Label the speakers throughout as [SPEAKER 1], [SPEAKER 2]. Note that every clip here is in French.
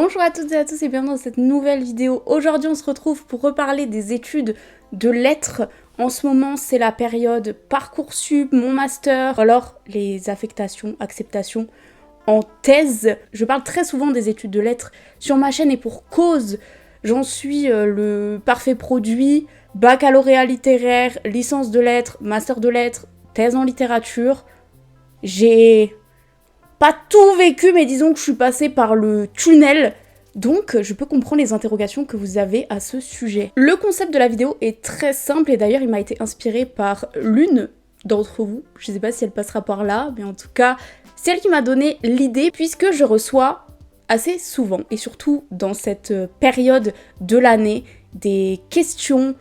[SPEAKER 1] Bonjour à toutes et à tous et bienvenue dans cette nouvelle vidéo. Aujourd'hui on se retrouve pour reparler des études de lettres. En ce moment c'est la période Parcoursup, mon master, alors les affectations, acceptations en thèse. Je parle très souvent des études de lettres sur ma chaîne et pour cause, j'en suis le parfait produit, baccalauréat littéraire, licence de lettres, master de lettres, thèse en littérature. J'ai pas tout vécu, mais disons que je suis passée par le tunnel, donc je peux comprendre les interrogations que vous avez à ce sujet. Le concept de la vidéo est très simple et d'ailleurs il m'a été inspiré par l'une d'entre vous. Je sais pas si elle passera par là, mais en tout cas, c'est elle qui m'a donné l'idée puisque je reçois assez souvent et surtout dans cette période de l'année des questions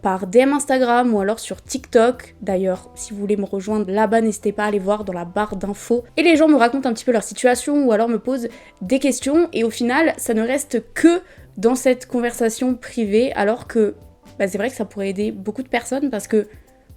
[SPEAKER 1] par DM Instagram ou alors sur TikTok. D'ailleurs, si vous voulez me rejoindre là-bas, n'hésitez pas à aller voir dans la barre d'infos. Et les gens me racontent un petit peu leur situation ou alors me posent des questions et au final, ça ne reste que dans cette conversation privée alors que c'est vrai que ça pourrait aider beaucoup de personnes parce que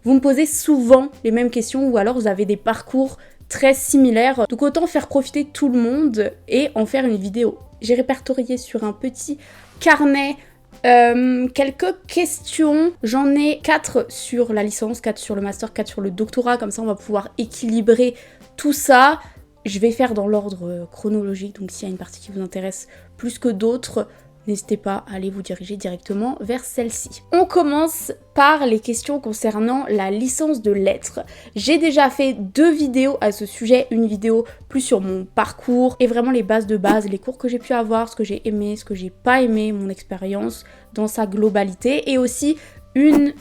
[SPEAKER 1] vous me posez souvent les mêmes questions ou alors vous avez des parcours très similaires. Donc autant faire profiter tout le monde et en faire une vidéo. J'ai répertorié sur un petit carnet quelques questions, j'en ai 4 sur la licence, 4 sur le master, 4 sur le doctorat, comme ça on va pouvoir équilibrer tout ça. Je vais faire dans l'ordre chronologique, donc s'il y a une partie qui vous intéresse plus que d'autres, n'hésitez pas à aller vous diriger directement vers celle-ci. On commence par les questions concernant la licence de lettres. J'ai déjà fait 2 vidéos à ce sujet, une vidéo plus sur mon parcours et vraiment les bases de base, les cours que j'ai pu avoir, ce que j'ai aimé, ce que j'ai pas aimé, mon expérience dans sa globalité et aussi une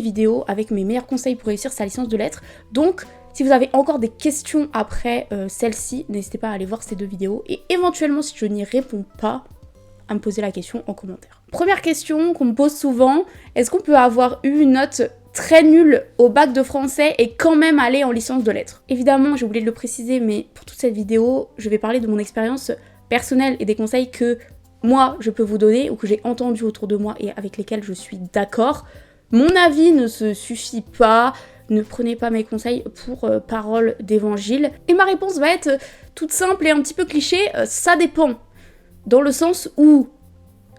[SPEAKER 1] vidéo avec mes meilleurs conseils pour réussir sa licence de lettres. Donc si vous avez encore des questions après celle-ci, n'hésitez pas à aller voir ces 2 vidéos et éventuellement si je n'y réponds pas, à me poser la question en commentaire. Première question qu'on me pose souvent, est-ce qu'on peut avoir eu une note très nulle au bac de français et quand même aller en licence de lettres? Évidemment, j'ai oublié de le préciser, mais pour toute cette vidéo, je vais parler de mon expérience personnelle et des conseils que moi, je peux vous donner ou que j'ai entendus autour de moi et avec lesquels je suis d'accord. Mon avis ne se suffit pas, ne prenez pas mes conseils pour parole d'évangile. Et ma réponse va être toute simple et un petit peu cliché, ça dépend. Dans le sens où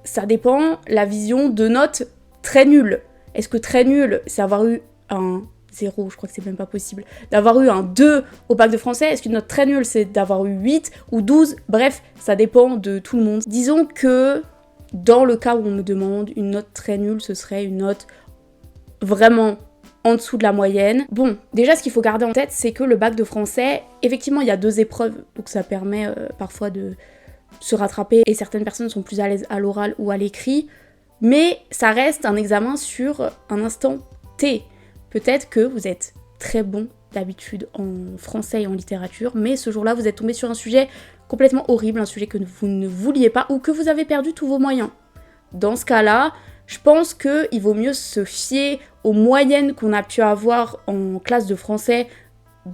[SPEAKER 1] ça dépend la vision de notes très nulles. Est-ce que très nul, c'est avoir eu un 0, je crois que c'est même pas possible, d'avoir eu un 2 au bac de français? Est-ce qu'une note très nulle, c'est d'avoir eu 8 ou 12? Bref, ça dépend de tout le monde. Disons que dans le cas où on me demande une note très nulle, ce serait une note vraiment en dessous de la moyenne. Bon, déjà ce qu'il faut garder en tête, c'est que le bac de français, effectivement il y a 2 épreuves, donc ça permet parfois de se rattraper et certaines personnes sont plus à l'aise à l'oral ou à l'écrit, mais ça reste un examen sur un instant T. Peut-être que vous êtes très bon d'habitude en français et en littérature, mais ce jour-là vous êtes tombé sur un sujet complètement horrible, un sujet que vous ne vouliez pas ou que vous avez perdu tous vos moyens. Dans ce cas-là, je pense qu'il vaut mieux se fier aux moyennes qu'on a pu avoir en classe de français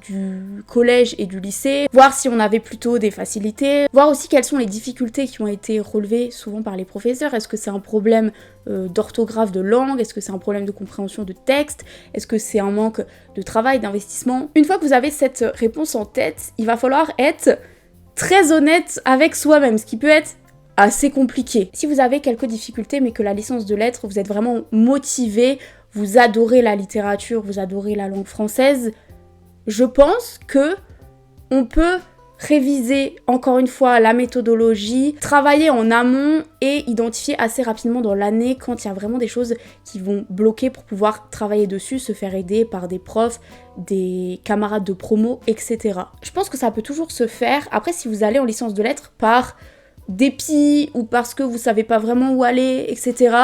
[SPEAKER 1] du collège et du lycée, voir si on avait plutôt des facilités, voir aussi quelles sont les difficultés qui ont été relevées souvent par les professeurs. Est-ce que c'est un problème d'orthographe de langue? Est-ce que c'est un problème de compréhension de texte? Est-ce que c'est un manque de travail, d'investissement? Une fois que vous avez cette réponse en tête, il va falloir être très honnête avec soi-même, ce qui peut être assez compliqué. Si vous avez quelques difficultés mais que la licence de lettres, vous êtes vraiment motivé, vous adorez la littérature, vous adorez la langue française, je pense que on peut réviser encore une fois la méthodologie, travailler en amont et identifier assez rapidement dans l'année quand il y a vraiment des choses qui vont bloquer pour pouvoir travailler dessus, se faire aider par des profs, des camarades de promo, etc. Je pense que ça peut toujours se faire. Après, si vous allez en licence de lettres par dépit ou parce que vous savez pas vraiment où aller, etc.,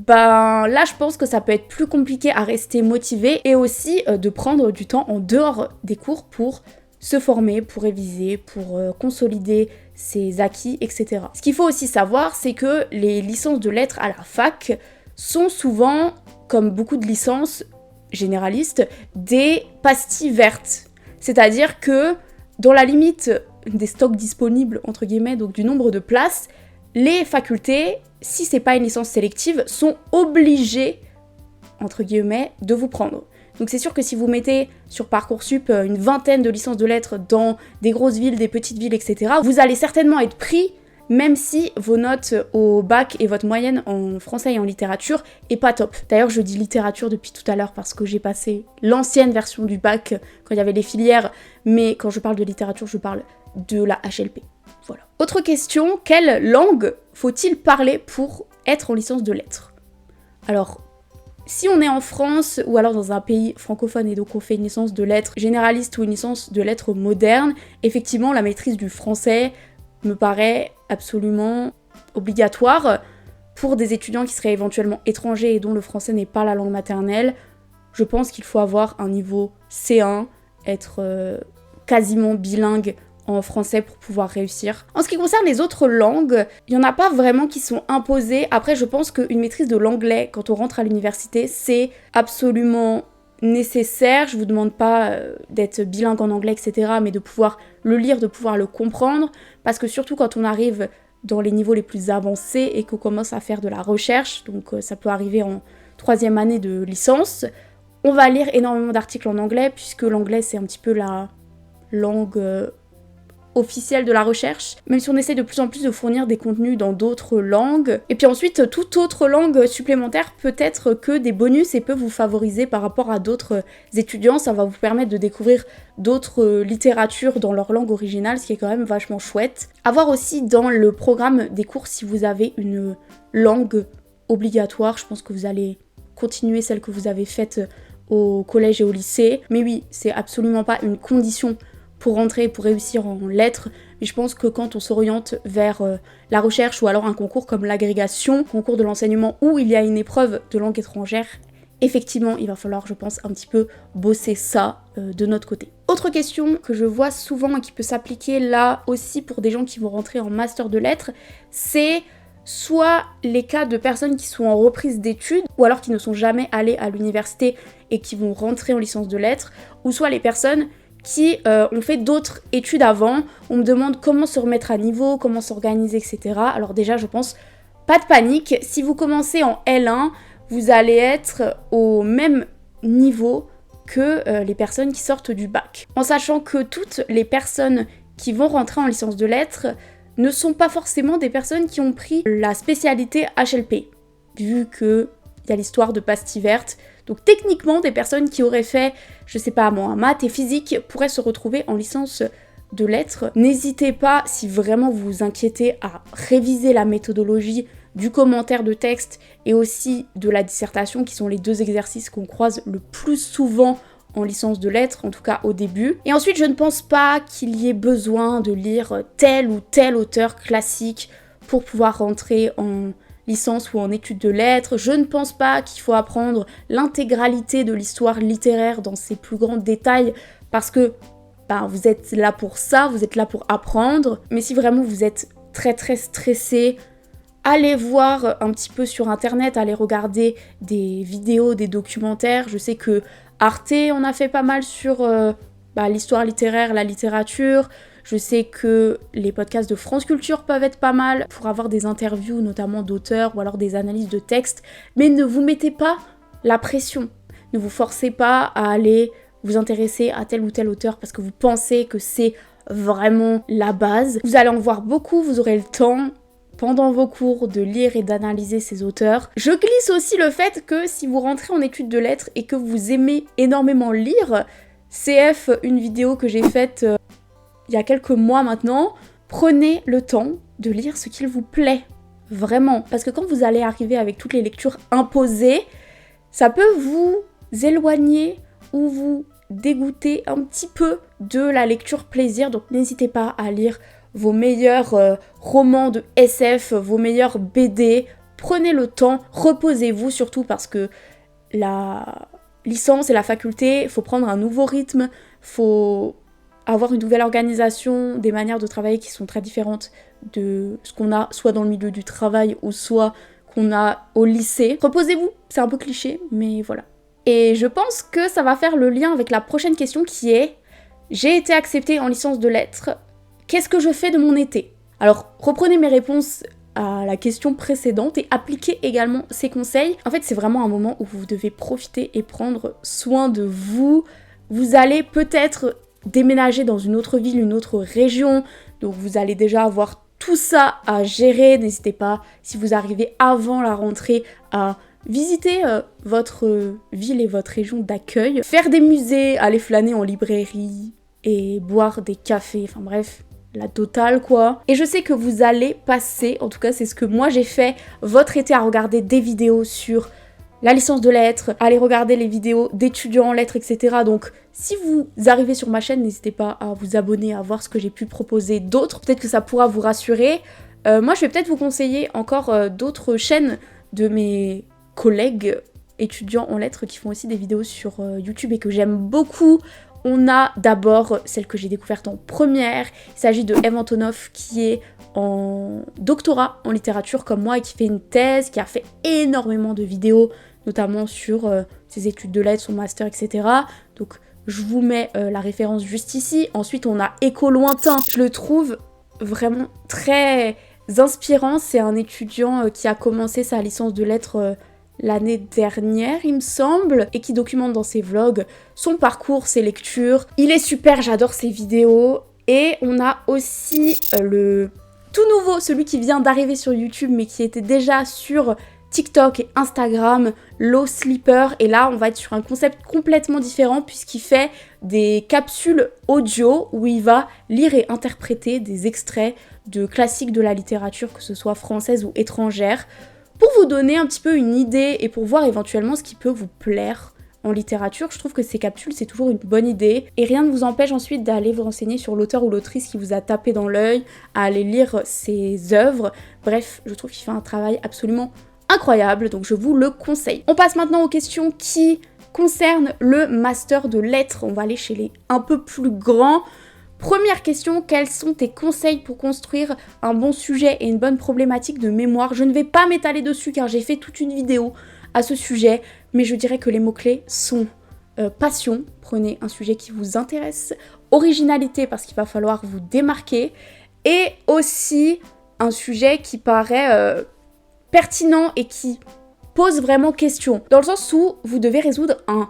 [SPEAKER 1] là je pense que ça peut être plus compliqué à rester motivé et aussi de prendre du temps en dehors des cours pour se former, pour réviser, pour consolider ses acquis, etc. Ce qu'il faut aussi savoir, c'est que les licences de lettres à la fac sont souvent, comme beaucoup de licences généralistes, des pastilles vertes. C'est-à-dire que dans la limite des stocks disponibles, entre guillemets, donc du nombre de places, les facultés, si c'est pas une licence sélective, sont obligées, entre guillemets, de vous prendre. Donc c'est sûr que si vous mettez sur Parcoursup une vingtaine de licences de lettres dans des grosses villes, des petites villes, etc., vous allez certainement être pris, même si vos notes au bac et votre moyenne en français et en littérature est pas top. D'ailleurs, je dis littérature depuis tout à l'heure parce que j'ai passé l'ancienne version du bac quand il y avait les filières, mais quand je parle de littérature, je parle de la HLP. Voilà. Autre question, quelle langue faut-il parler pour être en licence de lettres? Alors, si on est en France ou alors dans un pays francophone et donc on fait une licence de lettres généraliste ou une licence de lettres moderne, effectivement la maîtrise du français me paraît absolument obligatoire. Pour des étudiants qui seraient éventuellement étrangers et dont le français n'est pas la langue maternelle, je pense qu'il faut avoir un niveau C1, être quasiment bilingue en français pour pouvoir réussir. En ce qui concerne les autres langues, il n'y en a pas vraiment qui sont imposées. Après, je pense qu'une maîtrise de l'anglais quand on rentre à l'université, c'est absolument nécessaire. Je vous demande pas d'être bilingue en anglais, etc., mais de pouvoir le lire, de pouvoir le comprendre, parce que surtout quand on arrive dans les niveaux les plus avancés et qu'on commence à faire de la recherche, donc ça peut arriver en 3e année de licence, on va lire énormément d'articles en anglais, puisque l'anglais c'est un petit peu la langue officielle de la recherche, même si on essaie de plus en plus de fournir des contenus dans d'autres langues. Et puis ensuite, toute autre langue supplémentaire peut être que des bonus et peut vous favoriser par rapport à d'autres étudiants. Ça va vous permettre de découvrir d'autres littératures dans leur langue originale, ce qui est quand même vachement chouette. À voir aussi dans le programme des cours si vous avez une langue obligatoire. Je pense que vous allez continuer celle que vous avez faite au collège et au lycée. Mais oui, c'est absolument pas une condition pour rentrer, pour réussir en lettres, mais je pense que quand on s'oriente vers la recherche ou alors un concours comme l'agrégation, concours de l'enseignement où il y a une épreuve de langue étrangère, effectivement il va falloir, je pense, un petit peu bosser ça de notre côté. Autre question que je vois souvent et qui peut s'appliquer là aussi pour des gens qui vont rentrer en master de lettres, c'est soit les cas de personnes qui sont en reprise d'études, ou alors qui ne sont jamais allées à l'université et qui vont rentrer en licence de lettres, ou soit les personnes qui ont fait d'autres études avant. On me demande comment se remettre à niveau, comment s'organiser, etc. Alors déjà, je pense, pas de panique. Si vous commencez en L1, vous allez être au même niveau que les personnes qui sortent du bac. En sachant que toutes les personnes qui vont rentrer en licence de lettres ne sont pas forcément des personnes qui ont pris la spécialité HLP, vu qu'il y a l'histoire de pastille verte. Donc techniquement, des personnes qui auraient fait, je sais pas moi, maths et physique pourraient se retrouver en licence de lettres. N'hésitez pas, si vraiment vous vous inquiétez, à réviser la méthodologie du commentaire de texte et aussi de la dissertation, qui sont les deux exercices qu'on croise le plus souvent en licence de lettres, en tout cas au début. Et ensuite, je ne pense pas qu'il y ait besoin de lire tel ou tel auteur classique pour pouvoir rentrer en licence ou en études de lettres. Je ne pense pas qu'il faut apprendre l'intégralité de l'histoire littéraire dans ses plus grands détails parce que vous êtes là pour ça, vous êtes là pour apprendre. Mais si vraiment vous êtes très très stressé, allez voir un petit peu sur internet, allez regarder des vidéos, des documentaires. Je sais que Arte en a fait pas mal sur l'histoire littéraire, la littérature. Je sais que les podcasts de France Culture peuvent être pas mal pour avoir des interviews notamment d'auteurs ou alors des analyses de textes. Mais ne vous mettez pas la pression. Ne vous forcez pas à aller vous intéresser à tel ou tel auteur parce que vous pensez que c'est vraiment la base. Vous allez en voir beaucoup, vous aurez le temps pendant vos cours de lire et d'analyser ces auteurs. Je glisse aussi le fait que si vous rentrez en études de lettres et que vous aimez énormément lire, CF, une vidéo que j'ai faite il y a quelques mois maintenant, prenez le temps de lire ce qu'il vous plaît. Vraiment. Parce que quand vous allez arriver avec toutes les lectures imposées, ça peut vous éloigner ou vous dégoûter un petit peu de la lecture plaisir. Donc n'hésitez pas à lire vos meilleurs romans de SF, vos meilleurs BD. Prenez le temps, reposez-vous surtout parce que la licence et la faculté, il faut prendre un nouveau rythme, faut avoir une nouvelle organisation, des manières de travailler qui sont très différentes de ce qu'on a soit dans le milieu du travail ou soit qu'on a au lycée. Reposez-vous, c'est un peu cliché, mais voilà. Et je pense que ça va faire le lien avec la prochaine question qui est « J'ai été acceptée en licence de lettres, qu'est-ce que je fais de mon été ?» Alors, reprenez mes réponses à la question précédente et appliquez également ces conseils. En fait, c'est vraiment un moment où vous devez profiter et prendre soin de vous. Vous allez peut-être déménager dans une autre ville, une autre région, donc vous allez déjà avoir tout ça à gérer. N'hésitez pas, si vous arrivez avant la rentrée, à visiter votre ville et votre région d'accueil, faire des musées, aller flâner en librairie et boire des cafés, enfin bref, la totale quoi. Et je sais que vous allez passer, en tout cas c'est ce que moi j'ai fait, votre été à regarder des vidéos sur la licence de lettres, aller regarder les vidéos d'étudiants en lettres, etc. Donc si vous arrivez sur ma chaîne, n'hésitez pas à vous abonner, à voir ce que j'ai pu proposer d'autres. Peut-être que ça pourra vous rassurer. Moi je vais peut-être vous conseiller encore d'autres chaînes de mes collègues étudiants en lettres qui font aussi des vidéos sur YouTube et que j'aime beaucoup. On a d'abord celle que j'ai découverte en première. Il s'agit de Eve Antonoff qui est en doctorat en littérature comme moi et qui fait une thèse, qui a fait énormément de vidéos, notamment sur ses études de lettres, son master, etc. Donc je vous mets la référence juste ici. Ensuite on a Écho Lointain. Je le trouve vraiment très inspirant. C'est un étudiant qui a commencé sa licence de lettres l'année dernière, il me semble, et qui documente dans ses vlogs son parcours, ses lectures. Il est super, j'adore ses vidéos. Et on a aussi le tout nouveau, celui qui vient d'arriver sur YouTube, mais qui était déjà sur TikTok et Instagram, Low Sleeper. Et là, on va être sur un concept complètement différent, puisqu'il fait des capsules audio où il va lire et interpréter des extraits de classiques de la littérature, que ce soit française ou étrangère, pour vous donner un petit peu une idée et pour voir éventuellement ce qui peut vous plaire en littérature. Je trouve que ces capsules, c'est toujours une bonne idée. Et rien ne vous empêche ensuite d'aller vous renseigner sur l'auteur ou l'autrice qui vous a tapé dans l'œil, à aller lire ses œuvres. Bref, je trouve qu'il fait un travail absolument incroyable, donc je vous le conseille. On passe maintenant aux questions qui concernent le master de lettres. On va aller chez les un peu plus grands. Première question, quels sont tes conseils pour construire un bon sujet et une bonne problématique de mémoire? Je ne vais pas m'étaler dessus car j'ai fait toute une vidéo à ce sujet, mais je dirais que les mots-clés sont passion, prenez un sujet qui vous intéresse, originalité parce qu'il va falloir vous démarquer, et aussi un sujet qui paraît pertinent et qui pose vraiment question, dans le sens où vous devez résoudre un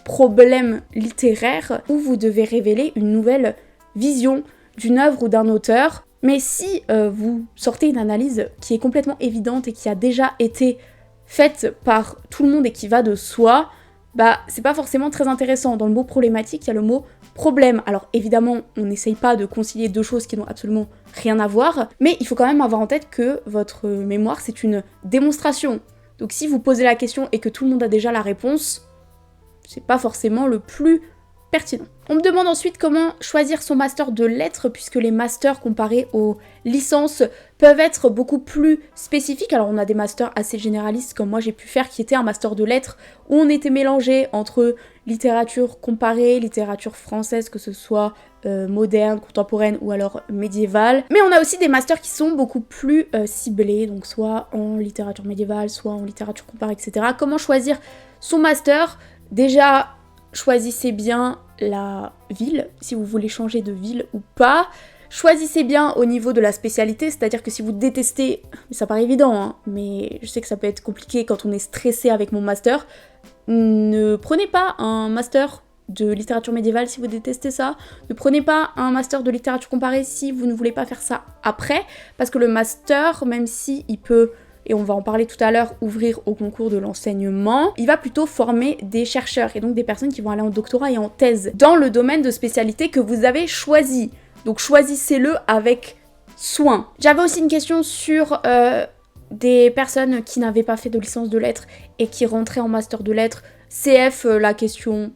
[SPEAKER 1] problème littéraire, où vous devez révéler une nouvelle vision d'une œuvre ou d'un auteur. Mais si vous sortez une analyse qui est complètement évidente et qui a déjà été faite par tout le monde et qui va de soi, bah c'est pas forcément très intéressant. Dans le mot problématique, il y a le mot problème. Alors évidemment, on n'essaye pas de concilier deux choses qui n'ont absolument rien à voir, mais il faut quand même avoir en tête que votre mémoire, c'est une démonstration. Donc si vous posez la question et que tout le monde a déjà la réponse, c'est pas forcément le plus pertinent. On me demande ensuite comment choisir son master de lettres, puisque les masters comparés aux licences peuvent être beaucoup plus spécifiques. Alors on a des masters assez généralistes comme moi j'ai pu faire, qui était un master de lettres où on était mélangé entre littérature comparée, littérature française, que ce soit moderne, contemporaine ou alors médiévale. Mais on a aussi des masters qui sont beaucoup plus ciblés, donc soit en littérature médiévale, soit en littérature comparée, etc. Comment choisir son master? Déjà, choisissez bien la ville, si vous voulez changer de ville ou pas. Choisissez bien au niveau de la spécialité, c'est-à-dire que si vous détestez, ça paraît évident, hein, mais je sais que ça peut être compliqué quand on est stressé avec mon master, ne prenez pas un master de littérature médiévale si vous détestez ça, ne prenez pas un master de littérature comparée si vous ne voulez pas faire ça après, parce que le master, même si il peut, et on va en parler tout à l'heure, ouvrir au concours de l'enseignement, il va plutôt former des chercheurs et donc des personnes qui vont aller en doctorat et en thèse dans le domaine de spécialité que vous avez choisi. Donc choisissez-le avec soin. J'avais aussi une question sur des personnes qui n'avaient pas fait de licence de lettres et qui rentraient en master de lettres. CF, la question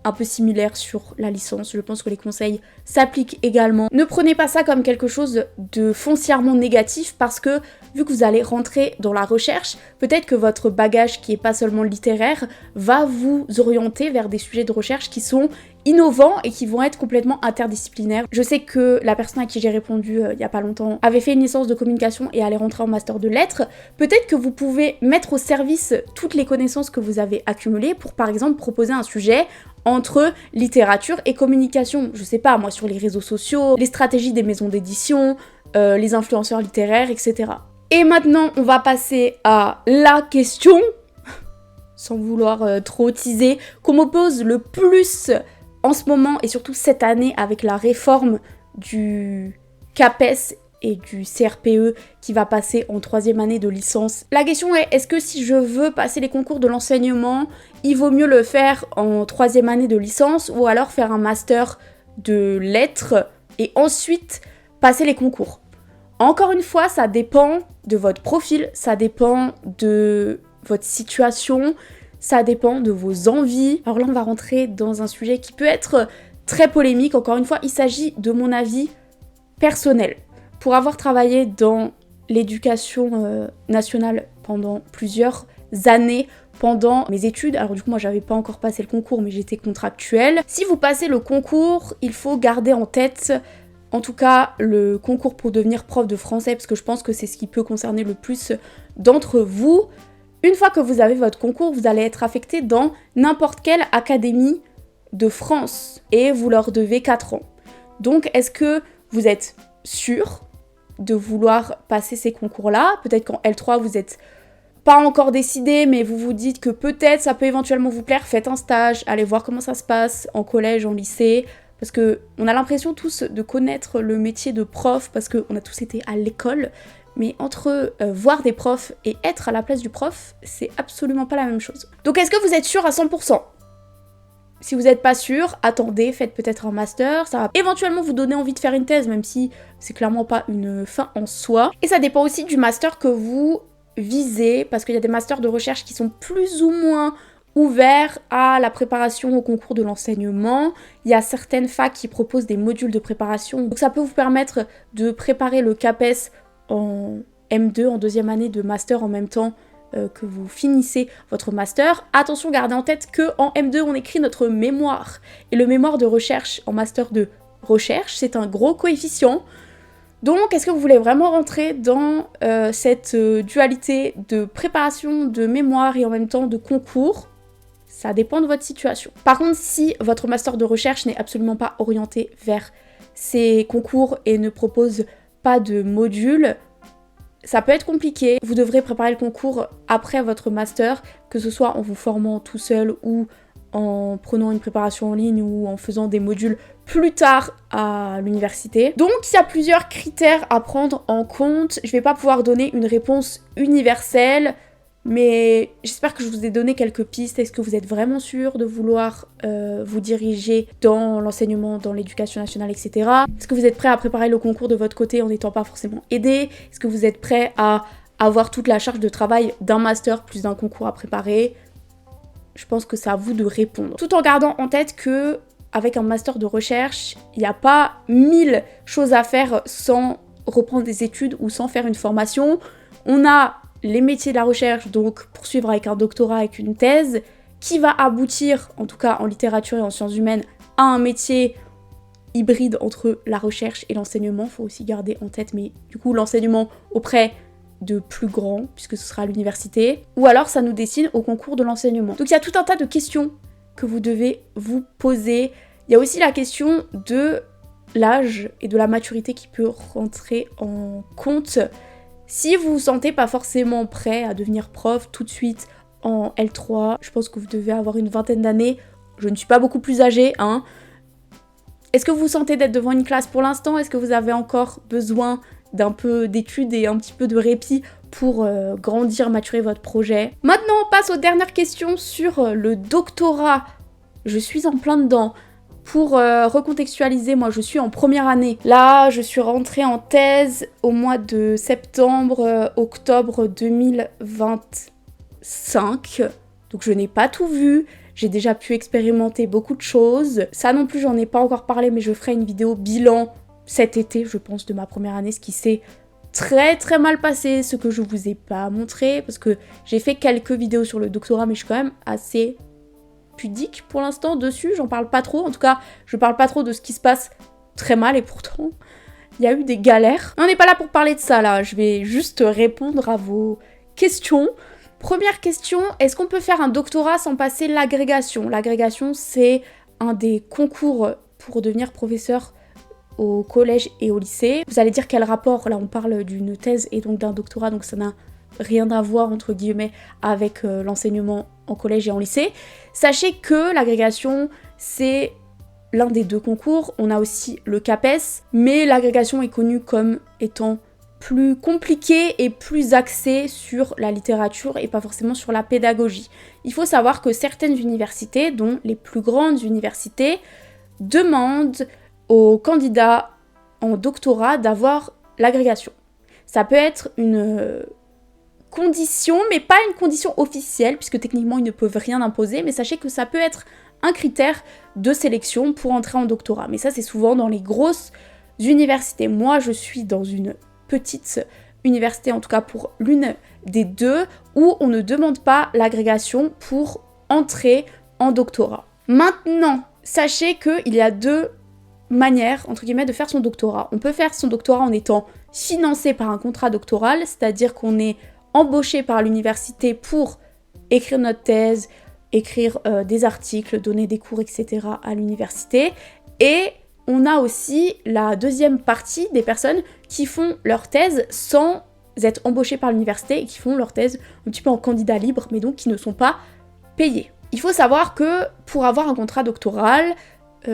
[SPEAKER 1] un peu similaire sur la licence, je pense que les conseils s'appliquent également. Ne prenez pas ça comme quelque chose de foncièrement négatif parce que vu que vous allez rentrer dans la recherche, peut-être que votre bagage qui est pas seulement littéraire va vous orienter vers des sujets de recherche qui sont innovants et qui vont être complètement interdisciplinaires. Je sais que la personne à qui j'ai répondu il y a pas longtemps avait fait une licence de communication et allait rentrer en master de lettres. Peut-être que vous pouvez mettre au service toutes les connaissances que vous avez accumulées pour par exemple proposer un sujet entre littérature et communication. Je sais pas, moi sur les réseaux sociaux, les stratégies des maisons d'édition, les influenceurs littéraires, etc. Et maintenant, on va passer à la question, sans vouloir trop teaser, qu'on me pose le plus en ce moment et surtout cette année avec la réforme du CAPES et du CRPE qui va passer en 3e année de licence. La question est que si je veux passer les concours de l'enseignement, il vaut mieux le faire en 3e année de licence ou alors faire un master de lettres et ensuite passer les concours. Encore une fois, ça dépend de votre profil, ça dépend de votre situation, ça dépend de vos envies. Alors là, on va rentrer dans un sujet qui peut être très polémique. Encore une fois, il s'agit de mon avis personnel. Pour avoir travaillé dans l'éducation nationale pendant plusieurs années, pendant mes études, alors du coup moi j'avais pas encore passé le concours mais j'étais contractuelle. Si vous passez le concours, il faut garder en tête, en tout cas le concours pour devenir prof de français, parce que je pense que c'est ce qui peut concerner le plus d'entre vous. Une fois que vous avez votre concours, vous allez être affecté dans n'importe quelle académie de France et vous leur devez 4 ans. Donc est-ce que vous êtes sûr de vouloir passer ces concours-là? Peut-être qu'en L3 vous êtes pas encore décidé, mais vous vous dites que peut-être ça peut éventuellement vous plaire, faites un stage, allez voir comment ça se passe en collège, en lycée, parce que on a l'impression tous de connaître le métier de prof, parce qu'on a tous été à l'école, mais entre voir des profs et être à la place du prof, c'est absolument pas la même chose. Donc est-ce que vous êtes sûr à 100%? Si vous n'êtes pas sûr, attendez, faites peut-être un master, ça va éventuellement vous donner envie de faire une thèse, même si c'est clairement pas une fin en soi. Et ça dépend aussi du master que vous visez, parce qu'il y a des masters de recherche qui sont plus ou moins ouverts à la préparation au concours de l'enseignement. Il y a certaines facs qui proposent des modules de préparation, donc ça peut vous permettre de préparer le CAPES en M2, en 2e année de master en même temps que vous finissez votre master. Attention, gardez en tête qu'en M2, on écrit notre mémoire. Et le mémoire de recherche en master de recherche, c'est un gros coefficient. Donc, est-ce que vous voulez vraiment rentrer dans cette dualité de préparation de mémoire et en même temps de concours? Ça dépend de votre situation. Par contre, si votre master de recherche n'est absolument pas orienté vers ces concours et ne propose pas de module, ça peut être compliqué. Vous devrez préparer le concours après votre master, que ce soit en vous formant tout seul ou en prenant une préparation en ligne ou en faisant des modules plus tard à l'université. Donc il y a plusieurs critères à prendre en compte. Je vais pas pouvoir donner une réponse universelle, mais j'espère que je vous ai donné quelques pistes. Est-ce que vous êtes vraiment sûr de vouloir vous diriger dans l'enseignement, dans l'éducation nationale, etc. Est-ce que vous êtes prêt à préparer le concours de votre côté en n'étant pas forcément aidé? Est-ce que vous êtes prêt à avoir toute la charge de travail d'un master plus d'un concours à préparer? Je pense que c'est à vous de répondre. Tout en gardant en tête que avec un master de recherche, il n'y a pas 1000 choses à faire sans reprendre des études ou sans faire une formation. On a les métiers de la recherche, donc poursuivre avec un doctorat, avec une thèse, qui va aboutir, en tout cas en littérature et en sciences humaines, à un métier hybride entre la recherche et l'enseignement. Il faut aussi garder en tête, mais du coup l'enseignement auprès de plus grands, puisque ce sera à l'université, ou alors ça nous destine au concours de l'enseignement. Donc il y a tout un tas de questions que vous devez vous poser. Il y a aussi la question de l'âge et de la maturité qui peut rentrer en compte. Si vous vous sentez pas forcément prêt à devenir prof tout de suite en L3, je pense que vous devez avoir une vingtaine d'années. Je ne suis pas beaucoup plus âgée, hein. Est-ce que vous vous sentez d'être devant une classe pour l'instant? Est-ce que vous avez encore besoin d'un peu d'études et un petit peu de répit pour grandir, maturer votre projet? Maintenant, on passe aux dernières questions sur le doctorat. Je suis en plein dedans. Pour recontextualiser, moi je suis en première année. Là, je suis rentrée en thèse au mois de septembre, octobre 2025. Donc je n'ai pas tout vu. J'ai déjà pu expérimenter beaucoup de choses. Ça non plus, j'en ai pas encore parlé, mais je ferai une vidéo bilan cet été, je pense, de ma première année, ce qui s'est très très mal passé, ce que je vous ai pas montré, parce que j'ai fait quelques vidéos sur le doctorat, mais je suis quand même assez pudique pour l'instant dessus, j'en parle pas trop, en tout cas je parle pas trop de ce qui se passe très mal et pourtant il y a eu des galères. On n'est pas là pour parler de ça là, je vais juste répondre à vos questions. Première question, est-ce qu'on peut faire un doctorat sans passer l'agrégation? L'agrégation c'est un des concours pour devenir professeur au collège et au lycée. Vous allez dire quel rapport? Là on parle d'une thèse et donc d'un doctorat, donc ça n'a rien à voir entre guillemets avec l'enseignement en collège et en lycée. Sachez que l'agrégation c'est l'un des deux concours. On a aussi le CAPES, mais l'agrégation est connue comme étant plus compliquée et plus axée sur la littérature et pas forcément sur la pédagogie. Il faut savoir que certaines universités, dont les plus grandes universités, demandent aux candidats en doctorat d'avoir l'agrégation. Ça peut être une condition, mais pas une condition officielle, puisque techniquement ils ne peuvent rien imposer, mais sachez que ça peut être un critère de sélection pour entrer en doctorat. Mais ça, c'est souvent dans les grosses universités. Moi, je suis dans une petite université, en tout cas pour l'une des deux, où on ne demande pas l'agrégation pour entrer en doctorat. Maintenant, sachez qu'il y a deux manière, entre guillemets, de faire son doctorat. On peut faire son doctorat en étant financé par un contrat doctoral, c'est-à-dire qu'on est embauché par l'université pour écrire notre thèse, écrire des articles, donner des cours, etc. à l'université. Et on a aussi la deuxième partie des personnes qui font leur thèse sans être embauchées par l'université et qui font leur thèse un petit peu en candidat libre, mais donc qui ne sont pas payés. Il faut savoir que pour avoir un contrat doctoral,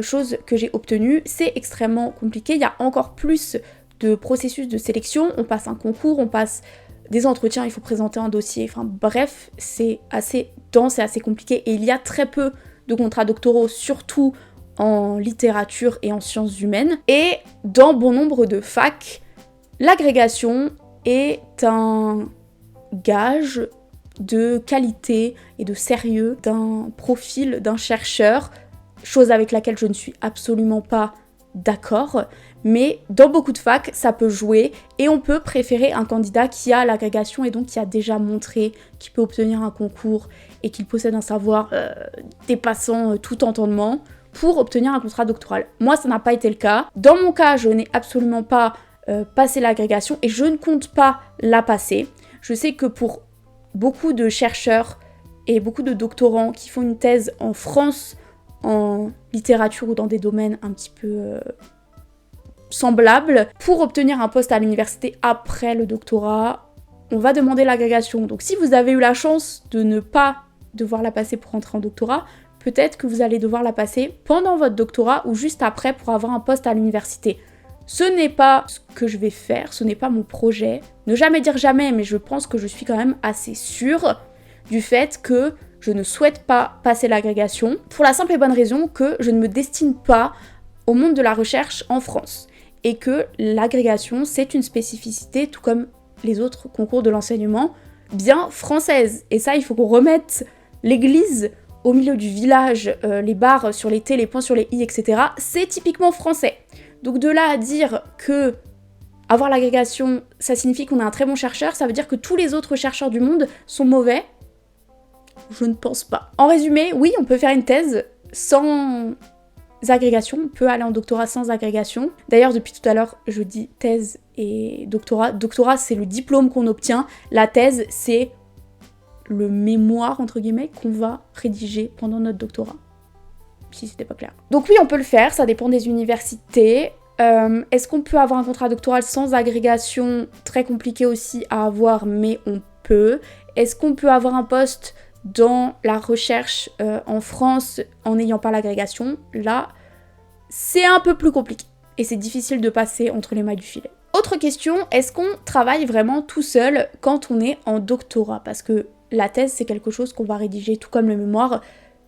[SPEAKER 1] chose que j'ai obtenue, c'est extrêmement compliqué. Il y a encore plus de processus de sélection. On passe un concours, on passe des entretiens, il faut présenter un dossier. Enfin bref, c'est assez dense et assez compliqué. Et il y a très peu de contrats doctoraux, surtout en littérature et en sciences humaines. Et dans bon nombre de facs, l'agrégation est un gage de qualité et de sérieux d'un profil d'un chercheur, chose avec laquelle je ne suis absolument pas d'accord, mais dans beaucoup de facs, ça peut jouer et on peut préférer un candidat qui a l'agrégation et donc qui a déjà montré qu'il peut obtenir un concours et qu'il possède un savoir dépassant tout entendement pour obtenir un contrat doctoral. Moi, ça n'a pas été le cas. Dans mon cas, je n'ai absolument pas passé l'agrégation et je ne compte pas la passer. Je sais que pour beaucoup de chercheurs et beaucoup de doctorants qui font une thèse en France, en littérature ou dans des domaines un petit peu semblables, pour obtenir un poste à l'université après le doctorat, on va demander l'agrégation. Donc si vous avez eu la chance de ne pas devoir la passer pour entrer en doctorat, peut-être que vous allez devoir la passer pendant votre doctorat ou juste après pour avoir un poste à l'université. Ce n'est pas ce que je vais faire, ce n'est pas mon projet. Ne jamais dire jamais, mais je pense que je suis quand même assez sûre du fait que je ne souhaite pas passer l'agrégation pour la simple et bonne raison que je ne me destine pas au monde de la recherche en France et que l'agrégation, c'est une spécificité, tout comme les autres concours de l'enseignement, bien française. Et ça, il faut qu'on remette l'église au milieu du village, les barres sur les T, les points sur les I, etc. C'est typiquement français. Donc de là à dire que avoir l'agrégation, ça signifie qu'on est un très bon chercheur, ça veut dire que tous les autres chercheurs du monde sont mauvais? Je ne pense pas. En résumé, oui, on peut faire une thèse sans agrégation, on peut aller en doctorat sans agrégation. D'ailleurs, depuis tout à l'heure, je dis thèse et doctorat. Doctorat, c'est le diplôme qu'on obtient. La thèse, c'est le mémoire, entre guillemets, qu'on va rédiger pendant notre doctorat. Si c'était pas clair. Donc oui, on peut le faire, ça dépend des universités. Est-ce qu'on peut avoir un contrat doctoral sans agrégation? Très compliqué aussi à avoir, mais on peut. Est-ce qu'on peut avoir un poste dans la recherche en France en n'ayant pas l'agrégation? Là, c'est un peu plus compliqué. Et c'est difficile de passer entre les mailles du filet. Autre question, est-ce qu'on travaille vraiment tout seul quand on est en doctorat? Parce que la thèse, c'est quelque chose qu'on va rédiger tout comme le mémoire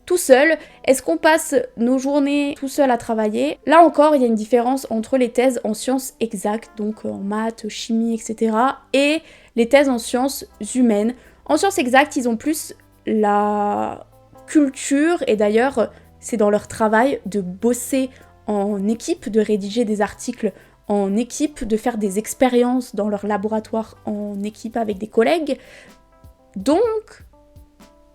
[SPEAKER 1] tout seul. Est-ce qu'on passe nos journées tout seul à travailler? Là encore, il y a une différence entre les thèses en sciences exactes, donc en maths, chimie, etc. et les thèses en sciences humaines. En sciences exactes, ils ont plus la culture, et d'ailleurs, c'est dans leur travail de bosser en équipe, de rédiger des articles en équipe, de faire des expériences dans leur laboratoire en équipe avec des collègues. Donc,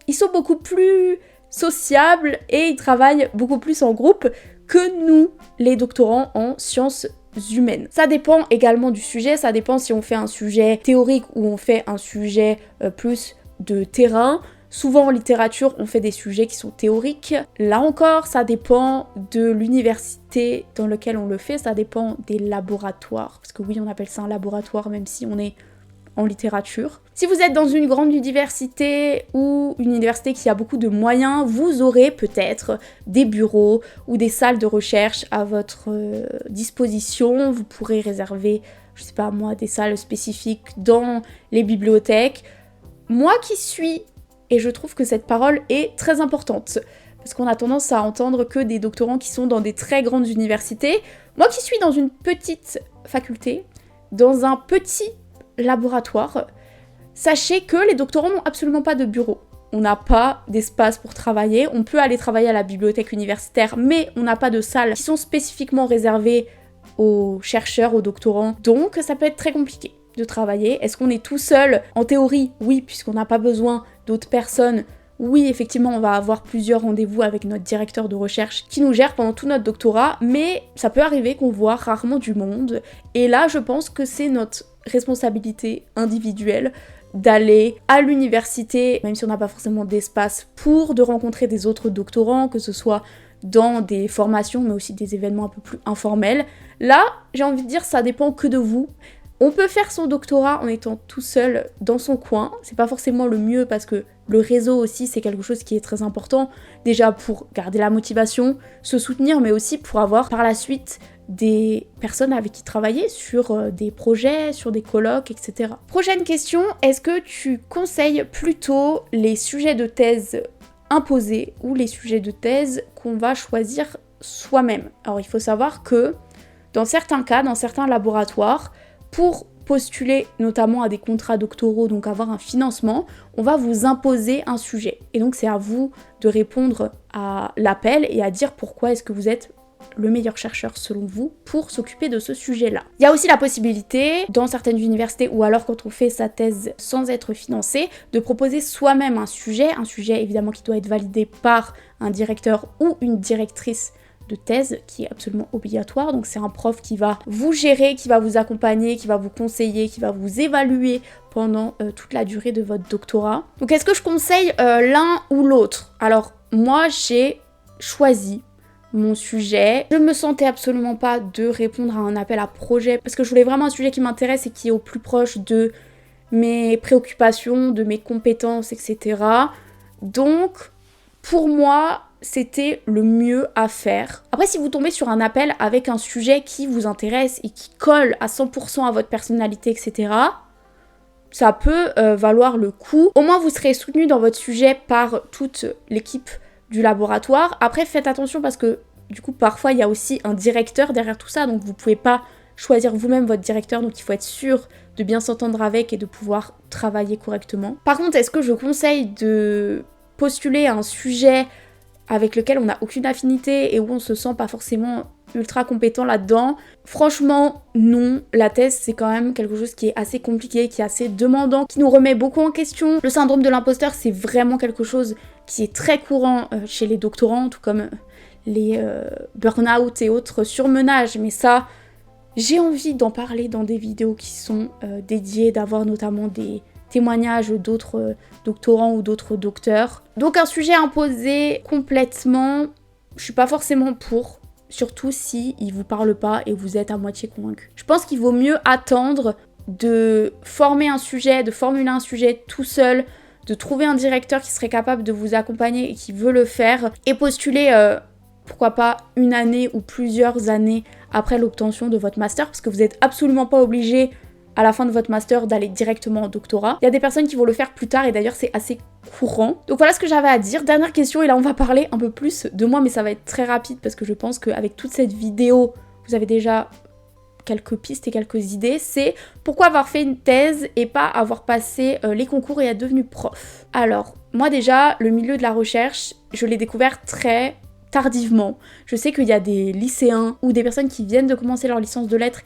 [SPEAKER 1] ils sont beaucoup plus sociables et ils travaillent beaucoup plus en groupe que nous, les doctorants en sciences humaines. Ça dépend également du sujet, ça dépend si on fait un sujet théorique ou on fait un sujet plus de terrain. Souvent en littérature, on fait des sujets qui sont théoriques. Là encore, ça dépend de l'université dans laquelle on le fait, ça dépend des laboratoires. Parce que oui, on appelle ça un laboratoire, même si on est en littérature. Si vous êtes dans une grande université ou une université qui a beaucoup de moyens, vous aurez peut-être des bureaux ou des salles de recherche à votre disposition. Vous pourrez réserver, je sais pas moi, des salles spécifiques dans les bibliothèques. Moi qui suis, et je trouve que cette parole est très importante, parce qu'on a tendance à entendre que des doctorants qui sont dans des très grandes universités. Moi qui suis dans une petite faculté, dans un petit laboratoire, sachez que les doctorants n'ont absolument pas de bureau. On n'a pas d'espace pour travailler, on peut aller travailler à la bibliothèque universitaire, mais on n'a pas de salles qui sont spécifiquement réservées aux chercheurs, aux doctorants. Donc ça peut être très compliqué de travailler. Est-ce qu'on est tout seul? En théorie, oui, puisqu'on n'a pas besoin d'autres personnes. Oui, effectivement, on va avoir plusieurs rendez-vous avec notre directeur de recherche qui nous gère pendant tout notre doctorat, mais ça peut arriver qu'on voit rarement du monde. Et là, je pense que c'est notre responsabilité individuelle d'aller à l'université, même si on n'a pas forcément d'espace, de rencontrer des autres doctorants, que ce soit dans des formations, mais aussi des événements un peu plus informels. Là, j'ai envie de dire, ça dépend que de vous. On peut faire son doctorat en étant tout seul dans son coin, c'est pas forcément le mieux parce que le réseau aussi c'est quelque chose qui est très important, déjà pour garder la motivation, se soutenir, mais aussi pour avoir par la suite des personnes avec qui travailler sur des projets, sur des colloques, etc. Prochaine question, est-ce que tu conseilles plutôt les sujets de thèse imposés ou les sujets de thèse qu'on va choisir soi-même? Alors il faut savoir que dans certains cas, dans certains laboratoires, pour postuler notamment à des contrats doctoraux, donc avoir un financement, on va vous imposer un sujet. Et donc c'est à vous de répondre à l'appel et à dire pourquoi est-ce que vous êtes le meilleur chercheur selon vous pour s'occuper de ce sujet-là. Il y a aussi la possibilité, dans certaines universités ou alors quand on fait sa thèse sans être financé, de proposer soi-même un sujet évidemment qui doit être validé par un directeur ou une directrice de thèse qui est absolument obligatoire, donc c'est un prof qui va vous gérer, qui va vous accompagner, qui va vous conseiller, qui va vous évaluer pendant toute la durée de votre doctorat. Donc est-ce que je conseille l'un ou l'autre? Alors moi j'ai choisi mon sujet. Je me sentais absolument pas de répondre à un appel à projet parce que je voulais vraiment un sujet qui m'intéresse et qui est au plus proche de mes préoccupations, de mes compétences, etc. Donc pour moi, c'était le mieux à faire. Après, si vous tombez sur un appel avec un sujet qui vous intéresse et qui colle à 100% à votre personnalité, etc., ça peut valoir le coup. Au moins, vous serez soutenu dans votre sujet par toute l'équipe du laboratoire. Après, faites attention parce que, du coup, parfois, il y a aussi un directeur derrière tout ça, donc vous pouvez pas choisir vous-même votre directeur, donc il faut être sûr de bien s'entendre avec et de pouvoir travailler correctement. Par contre, est-ce que je conseille de postuler à un sujet avec lequel on n'a aucune affinité et où on se sent pas forcément ultra compétent là-dedans? Franchement, non. La thèse, c'est quand même quelque chose qui est assez compliqué, qui est assez demandant, qui nous remet beaucoup en question. Le syndrome de l'imposteur, c'est vraiment quelque chose qui est très courant chez les doctorants, tout comme les burn-out et autres surmenages. Mais ça, j'ai envie d'en parler dans des vidéos qui sont dédiées, d'avoir notamment des témoignages d'autres doctorants ou d'autres docteurs. Donc un sujet imposé complètement, je suis pas forcément pour, surtout si il vous parle pas et vous êtes à moitié convaincu. Je pense qu'il vaut mieux attendre de former un sujet, de formuler un sujet tout seul, de trouver un directeur qui serait capable de vous accompagner et qui veut le faire, et postuler pourquoi pas une année ou plusieurs années après l'obtention de votre master, parce que vous n'êtes absolument pas obligé à la fin de votre master d'aller directement au doctorat. Il y a des personnes qui vont le faire plus tard et d'ailleurs c'est assez courant. Donc voilà ce que j'avais à dire. Dernière question et là on va parler un peu plus de moi, mais ça va être très rapide parce que je pense qu'avec toute cette vidéo, vous avez déjà quelques pistes et quelques idées. C'est pourquoi avoir fait une thèse et pas avoir passé les concours et être devenu prof. Alors moi déjà, le milieu de la recherche, je l'ai découvert très tardivement. Je sais qu'il y a des lycéens ou des personnes qui viennent de commencer leur licence de lettres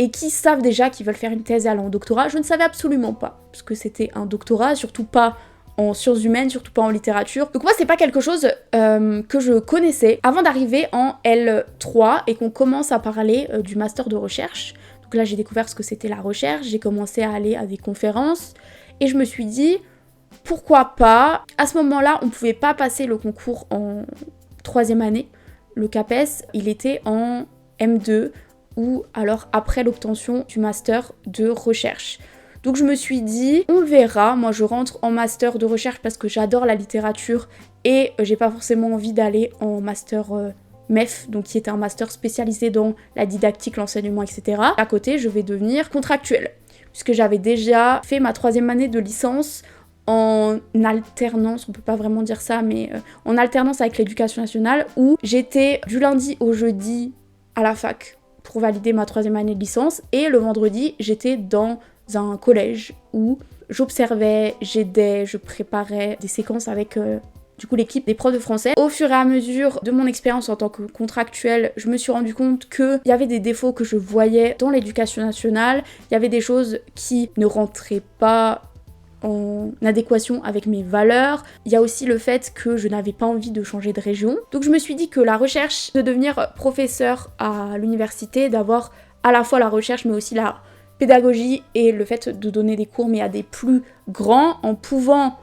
[SPEAKER 1] et qui savent déjà qu'ils veulent faire une thèse et aller en doctorat. Je ne savais absolument pas, parce que c'était un doctorat, surtout pas en sciences humaines, surtout pas en littérature. Donc moi, c'est pas quelque chose que je connaissais avant d'arriver en L3 et qu'on commence à parler du master de recherche. Donc là, j'ai découvert ce que c'était la recherche, j'ai commencé à aller à des conférences, et je me suis dit, pourquoi pas? À ce moment-là, on pouvait pas passer le concours en 3e année. Le CAPES, il était en M2, ou alors après l'obtention du master de recherche. Donc je me suis dit, on verra, moi je rentre en master de recherche parce que j'adore la littérature et j'ai pas forcément envie d'aller en master MEF, donc qui était un master spécialisé dans la didactique, l'enseignement, etc. À côté, je vais devenir contractuelle, puisque j'avais déjà fait ma 3e année de licence en alternance, on peut pas vraiment dire ça, mais en alternance avec l'éducation nationale, où j'étais du lundi au jeudi à la fac pour valider ma 3e année de licence, et le vendredi, j'étais dans un collège où j'observais, j'aidais, je préparais des séquences avec du coup l'équipe des profs de français. Au fur et à mesure de mon expérience en tant que contractuelle, je me suis rendu compte qu'il y avait des défauts que je voyais dans l'éducation nationale, il y avait des choses qui ne rentraient pas en adéquation avec mes valeurs. Il y a aussi le fait que je n'avais pas envie de changer de région. Donc je me suis dit que la recherche, de devenir professeur à l'université, d'avoir à la fois la recherche mais aussi la pédagogie et le fait de donner des cours mais à des plus grands, en pouvant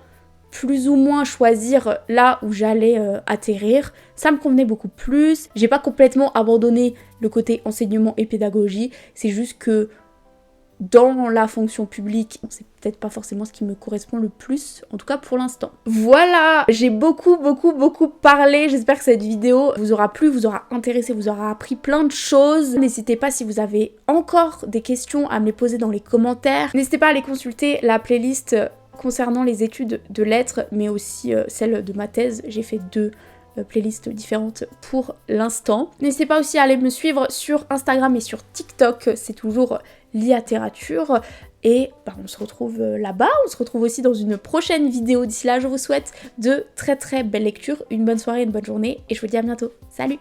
[SPEAKER 1] plus ou moins choisir là où j'allais atterrir, ça me convenait beaucoup plus. J'ai pas complètement abandonné le côté enseignement et pédagogie, c'est juste que dans la fonction publique, c'est peut-être pas forcément ce qui me correspond le plus, en tout cas pour l'instant. Voilà, j'ai beaucoup parlé, j'espère que cette vidéo vous aura plu, vous aura intéressé, vous aura appris plein de choses. N'hésitez pas, si vous avez encore des questions, à me les poser dans les commentaires. N'hésitez pas à aller consulter la playlist concernant les études de lettres, mais aussi celle de ma thèse. J'ai fait 2 playlists différentes pour l'instant. N'hésitez pas aussi à aller me suivre sur Instagram et sur TikTok, c'est toujours Liatérature. Et on se retrouve là-bas, on se retrouve aussi dans une prochaine vidéo. D'ici là, je vous souhaite de très belles lectures, une bonne soirée, une bonne journée, et je vous dis à bientôt. Salut!